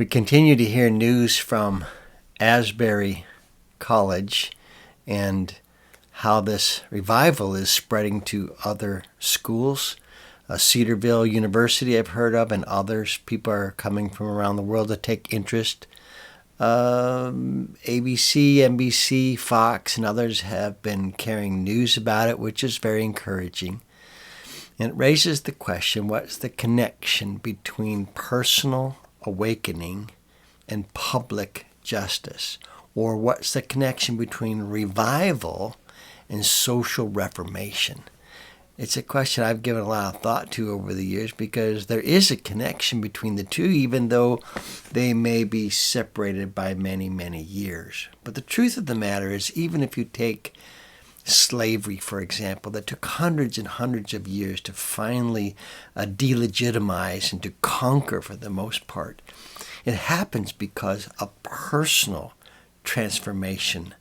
We continue to hear news from Asbury College and how this revival is spreading to other schools. Cedarville University I've heard of, and others. People are coming from around the world to take interest. ABC, NBC, Fox, and others have been carrying news about it, which is very encouraging. And it raises the question, what's the connection between personal awakening and public justice? Or what's the connection between revival and social reformation? It's a question I've given a lot of thought to over the years because there is a connection between the two, even though they may be separated by many, many years. But the truth of the matter is, even if you take slavery, for example, that took hundreds and hundreds of years to finally delegitimize and to conquer for the most part, it happens because of personal transformation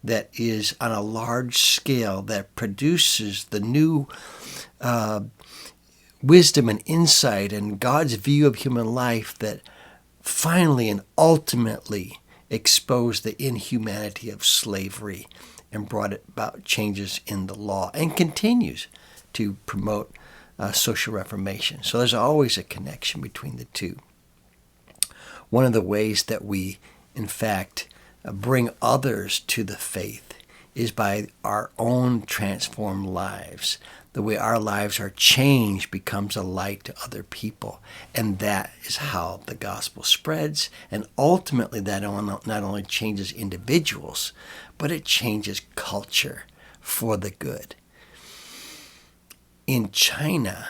that is on a large scale that produces the new wisdom and insight and God's view of human life that finally and ultimately exposed the inhumanity of slavery and brought about changes in the law and continues to promote social reformation. So there's always a connection between the two. One of the ways that we, in fact, bring others to the faith is by our own transformed lives. The way our lives are changed becomes a light to other people. And that is how the gospel spreads. And ultimately that not only changes individuals, but it changes culture for the good. In China,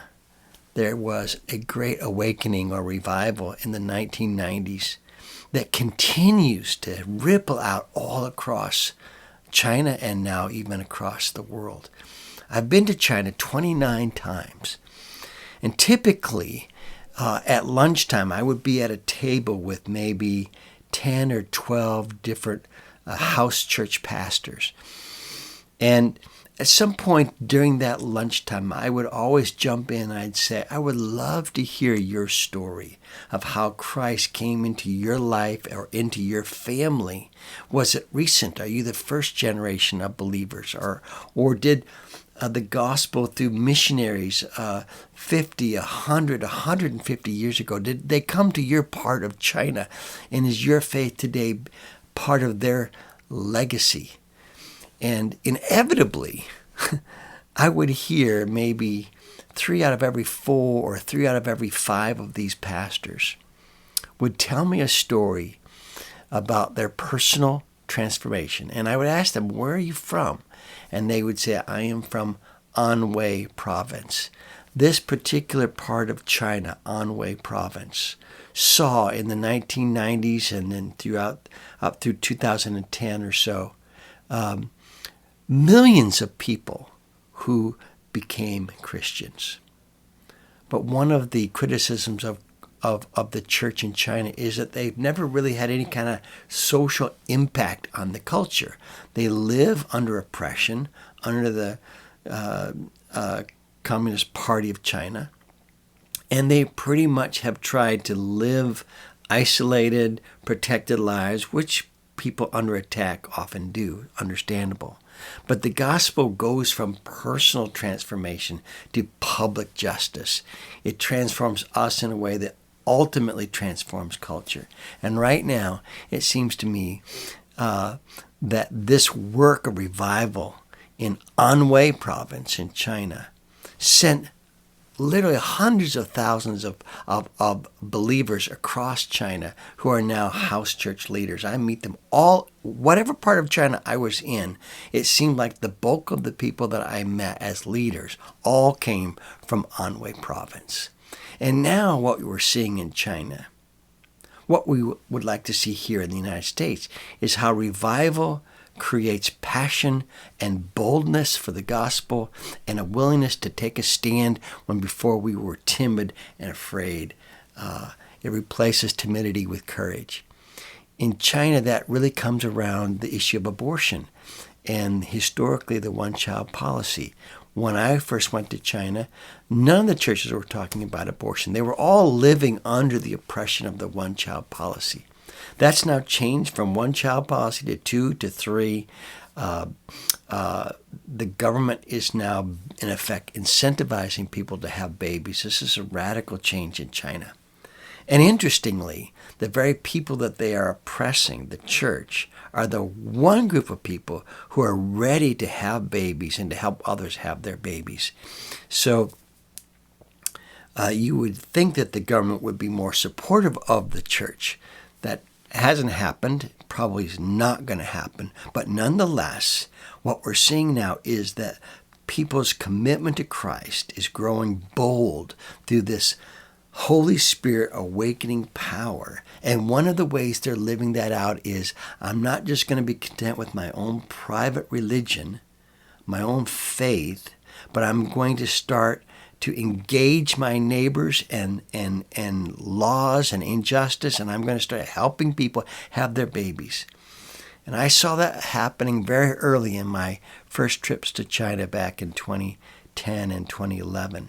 there was a great awakening or revival in the 1990s that continues to ripple out all across China and now even across the world. I've been to China 29 times, and typically at lunchtime I would be at a table with maybe 10 or 12 different house church pastors. And at some point during that lunchtime, I would always jump in and I'd say, I would love to hear your story of how Christ came into your life or into your family. Was it recent? Are you the first generation of believers? Or did the gospel through missionaries 50, 100, 150 years ago, did they come to your part of China? And is your faith today part of their legacy? And inevitably, I would hear maybe 3 out of every 4 or 3 out of every 5 of these pastors would tell me a story about their personal transformation. And I would ask them, where are you from? And they would say, I am from Anhui province. This particular part of China, Anhui province, saw in the 1990s and then up through 2010 or so, millions of people who became Christians. But one of the criticisms of the church in China is that they've never really had any kind of social impact on the culture. They live under oppression, under the Communist Party of China, and they pretty much have tried to live isolated, protected lives, which people under attack often do, understandable. But the gospel goes from personal transformation to public justice. It transforms us in a way that ultimately transforms culture. And right now, it seems to me that this work of revival in Anhui province in China sent literally hundreds of thousands of believers across China who are now house church leaders. I meet them all, whatever part of China I was in, it seemed like the bulk of the people that I met as leaders all came from Anhui province. And now what we're seeing in China, what we would like to see here in the United States, is how revival creates passion and boldness for the gospel and a willingness to take a stand when before we were timid and afraid. It replaces timidity with courage. In China, that really comes around the issue of abortion and historically the one-child policy, when I first went to China, none of the churches were talking about abortion. They were all living under the oppression of the one-child policy. That's now changed from one-child policy to 2 to 3. The government is now, in effect, incentivizing people to have babies. This is a radical change in China. And interestingly, the very people that they are oppressing, the church, are the one group of people who are ready to have babies and to help others have their babies. So you would think that the government would be more supportive of the church. That hasn't happened, probably is not going to happen. But nonetheless, what we're seeing now is that people's commitment to Christ is growing bold through this Holy Spirit awakening power. And one of the ways they're living that out is, I'm not just going to be content with my own private religion, my own faith, but I'm going to start to engage my neighbors and laws and injustice, and I'm going to start helping people have their babies. And I saw that happening very early in my first trips to China back in 2010 and 2011.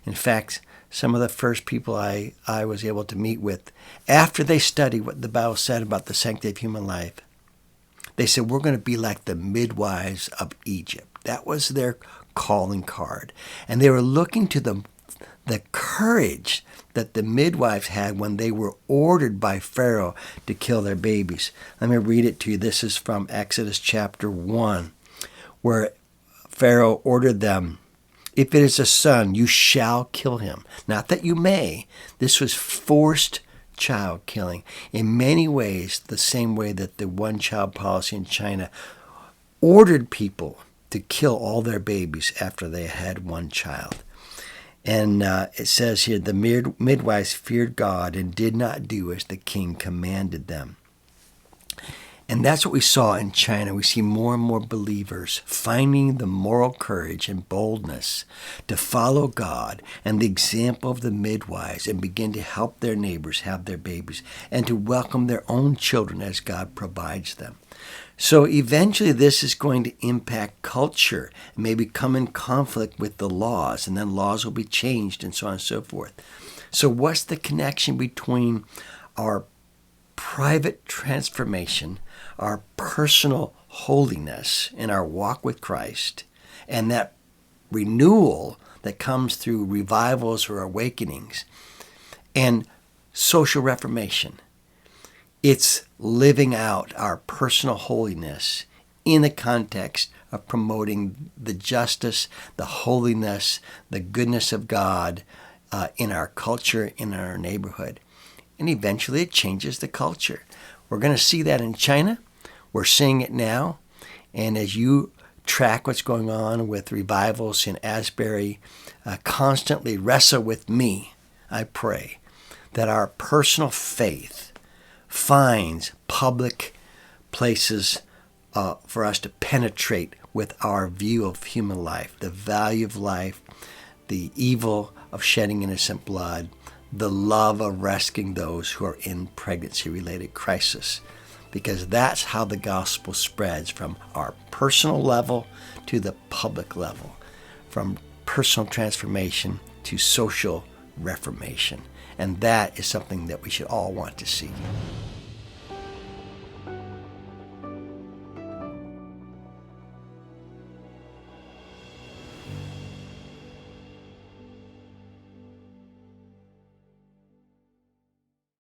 In fact, some of the first people I was able to meet with, after they studied what the Bible said about the sanctity of human life, they said, we're going to be like the midwives of Egypt. That was their calling card. And they were looking to the courage that the midwives had when they were ordered by Pharaoh to kill their babies. Let me read it to you. This is from Exodus chapter 1, where Pharaoh ordered them, if it is a son, you shall kill him. Not that you may. This was forced child killing. In many ways, the same way that the one-child policy in China ordered people to kill all their babies after they had one child. And it says here, the midwives feared God and did not do as the king commanded them. And that's what we saw in China. We see more and more believers finding the moral courage and boldness to follow God and the example of the midwives and begin to help their neighbors have their babies and to welcome their own children as God provides them. So eventually this is going to impact culture and maybe come in conflict with the laws, and then laws will be changed and so on and so forth. So what's the connection between our private transformation, our personal holiness in our walk with Christ, and that renewal that comes through revivals or awakenings, and social reformation? It's living out our personal holiness in the context of promoting the justice, the holiness, the goodness of God in our culture, in our neighborhood. And eventually it changes the culture. We're going to see that in China. We're seeing it now. And as you track what's going on with revivals in Asbury, constantly wrestle with me, I pray, that our personal faith finds public places for us to penetrate with our view of human life, the value of life, the evil of shedding innocent blood, the love of rescuing those who are in pregnancy-related crisis. Because that's how the gospel spreads from our personal level to the public level, from personal transformation to social reformation. And that is something that we should all want to see.